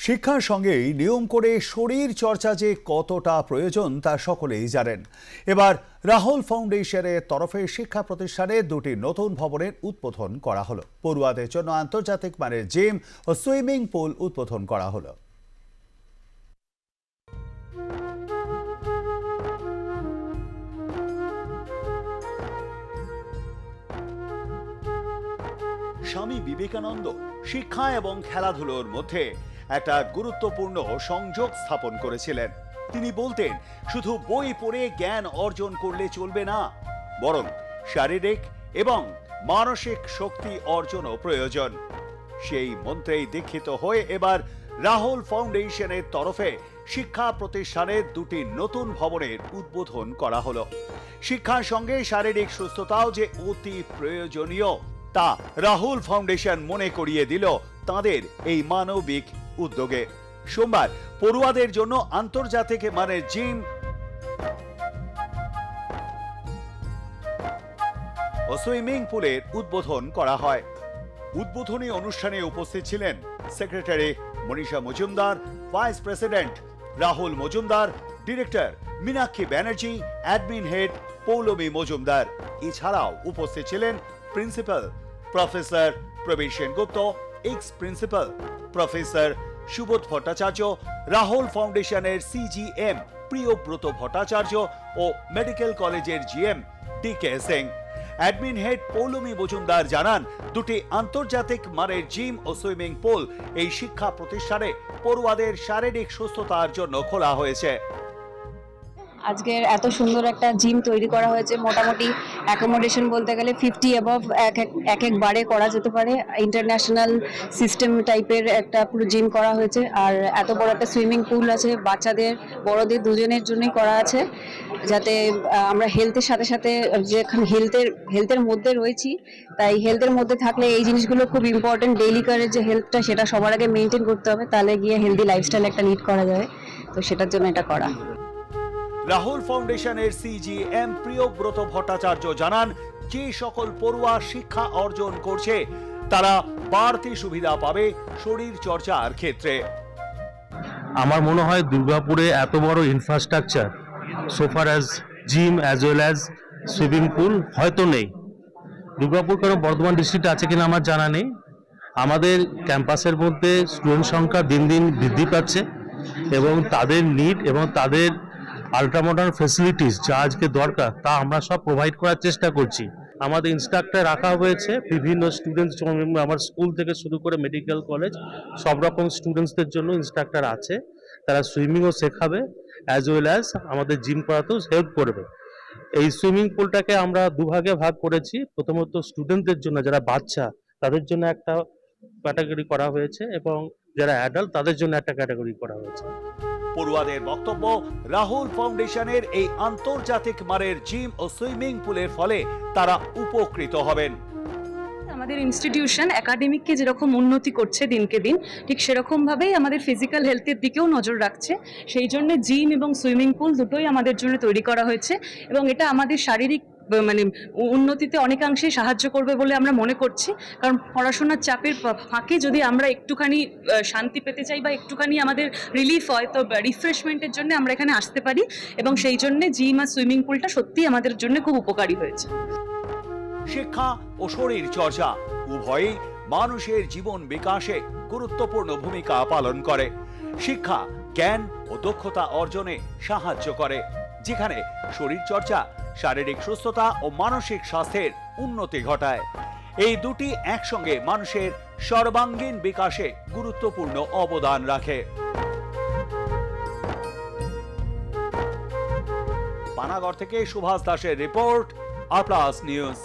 শিক্ষার সঙ্গেই নিয়ম করে শরীর চর্চা যে কতটা প্রয়োজন তা সকলেই জানেন। এবার রাহুল ফাউন্ডেশনের তরফে শিক্ষা প্রতিষ্ঠানে দুটি নতুন ভবনের উদ্বোধন করা হলো। পড়ুয়াদের জন্য আন্তর্জাতিক মানের জিম ও সুইমিং পুল উদ্বোধন করা হলো। স্বামী বিবেকানন্দ শিক্ষা এবং খেলাধুলোর মধ্যে একটা গুরুত্বপূর্ণ সংযোগ স্থাপন করেছিলেন। তিনি বলতেন, শুধু বই পড়ে জ্ঞান অর্জন করলে চলবে না, বরং শারীরিক এবং মানসিক শক্তি অর্জনও প্রয়োজন। সেই মন্ত্রেই দীক্ষিত হয়ে এবার রাহুল ফাউন্ডেশনের তরফে শিক্ষা প্রতিষ্ঠানের দুটি নতুন ভবনের উদ্বোধন করা হলো। শিক্ষার সঙ্গে শারীরিক সুস্থতাও যে অতি প্রয়োজনীয় তা রাহুল ফাউন্ডেশন মনে করিয়ে দিল তাদের এই মানবিক উদ্যোগে। সোমবার পড়ুয়াদের জন্য আন্তর্জাতিক মানের জিম ও সুইমিং পুলের উদ্বোধন করা হয়। উদ্বোধনী অনুষ্ঠানে উপস্থিত ছিলেন secretary Manisha Majumdar, vice president Rahul Majumdar, director Meenakshi Banerjee, admin head Poulami Majumdar. এছাড়াও উপস্থিত ছিলেন principal professor Prabir Sengupta, ex principal professor Subodh Bhattacharya, Rahul ফাউন্ডেশনের সিজিএম প্রিয়ব্রত ভট্টাচার্য ও মেডিকেল কলেজের GM DK Singh. Admin head Poulami Majumdar জানান, দুটি আন্তর্জাতিক মানের জিম ও সুইমিং পুল এই শিক্ষা প্রতিষ্ঠানে পড়ুয়াদের শারীরিক সুস্থতার জন্য খোলা হয়েছে। আজকের এত সুন্দর একটা জিম তৈরি করা হয়েছে। মোটামুটি অ্যাকোমোডেশন বলতে গেলে 50 অ্যাবভ এক বারে করা যেতে পারে। ইন্টারন্যাশনাল সিস্টেম টাইপের একটা পুরো জিম করা হয়েছে। আর এত বড় একটা সুইমিং পুল আছে, বাচ্চাদের বড়দের দুজনের জন্যই করা আছে, যাতে আমরা হেলথের সাথে সাথে যেখানে হেলথের মধ্যে রয়েছি, তাই হেলথের মধ্যে থাকলে এই জিনিসগুলো খুব ইম্পর্টেন্ট। ডেইলি কারের যে হেলথটা সেটা সবার আগে মেনটেন করতে হবে, তাহলে গিয়ে হেলদি লাইফস্টাইল একটা লিড করা যাবে। তো সেটার জন্য এটা করা। রাহুল ফাউন্ডেশনের সিজিএম প্রিয়ব্রত ভট্টাচার্য জানান, যে সকল পড়ুয়া শিক্ষা অর্জন করছে তারা বাড়তি সুবিধা পাবে শরীর চর্চার ক্ষেত্রে। আমার মনে হয় দুর্গাপুরে এত বড় infrastructure so far as gym as well as swimming pool হয়তো নেই। দুর্গাপুর কারণ বর্ধমান ডিস্ট্রিক্টে আছে কিনা আমার জানা নেই। আমাদের ক্যাম্পাসের মধ্যে স্টুডেন্ট সংখ্যা দিন দিন বৃদ্ধি পাচ্ছে এবং তাদের নিড এবং তাদের আল্ট্রা মডার্ন ফেসিলিটিস যা আজকে দরকার তা আমরা সব প্রোভাইড করার চেষ্টা করছি। আমাদের ইনস্ট্রাক্টর রাখা হয়েছে বিভিন্ন স্টুডেন্টস, আমার স্কুল থেকে শুরু করে মেডিকেল কলেজ সব রকম স্টুডেন্টসদের জন্য ইনস্ট্রাক্টর আছে। তারা সুইমিংও শেখাবে অ্যাজ ওয়েল অ্যাজ আমাদের জিম করাতেও হেল্প করবে। এই সুইমিং পুলটাকে আমরা দুভাগে ভাগ করেছি। প্রথমত স্টুডেন্টদের জন্য, যারা বাচ্চা তাদের জন্য একটা ক্যাটাগরি করা হয়েছে এবং যারা অ্যাডাল্ট তাদের জন্য একটা ক্যাটাগরি করা হয়েছে। পড়ুয়াদের বক্তব্য, রাহুল ফাউন্ডেশনের এই আন্তর্জাতিক মানের জিম ও সুইমিং পুলের ফলে তারা উপকৃত হবেন। আমাদের ইনস্টিটিউশন একাডেমিককে যেরকম উন্নতি করছে দিনকে দিন, ঠিক সেরকম ভাবেই আমাদের ফিজিক্যাল হেলথের দিকেও নজর রাখছে। সেই জন্য জিম এবং সুইমিং পুল দুটোই আমাদের জন্য তৈরি করা হয়েছে এবং এটা আমাদের শারীরিক উন্নতিতে অনেকাংশেই সাহায্য করবে বলে আমরা মনে করছি। কারণ পড়াশোনার চাপের ফাঁকে যদি আমরা একটুখানি শান্তি পেতে চাই বা একটুখানি আমাদের রিলিফ হয়, তো রিফ্রেশমেন্টের জন্য আমরা এখানে আসতে পারি এবং সেই জন্য জিম আর সুইমিং পুলটা সত্যিই আমাদের জন্য খুব উপকারী হয়েছে। শিক্ষা ও শরীর চর্চা উভয়ই মানুষের জীবন বিকাশে গুরুত্বপূর্ণ ভূমিকা পালন করে। শিক্ষা জ্ঞান ও দক্ষতা অর্জনে সাহায্য করে, যেখানে শরীর চর্চা শারীরিক সুস্থতা ও মানসিক স্বাস্থ্যের উন্নতি ঘটায়। এই দুটি একসঙ্গে মানুষের সর্বাঙ্গীন বিকাশে গুরুত্বপূর্ণ অবদান রাখে। পানাগড় থেকে সুভাষ দাসের রিপোর্ট, আর প্লাস নিউজ।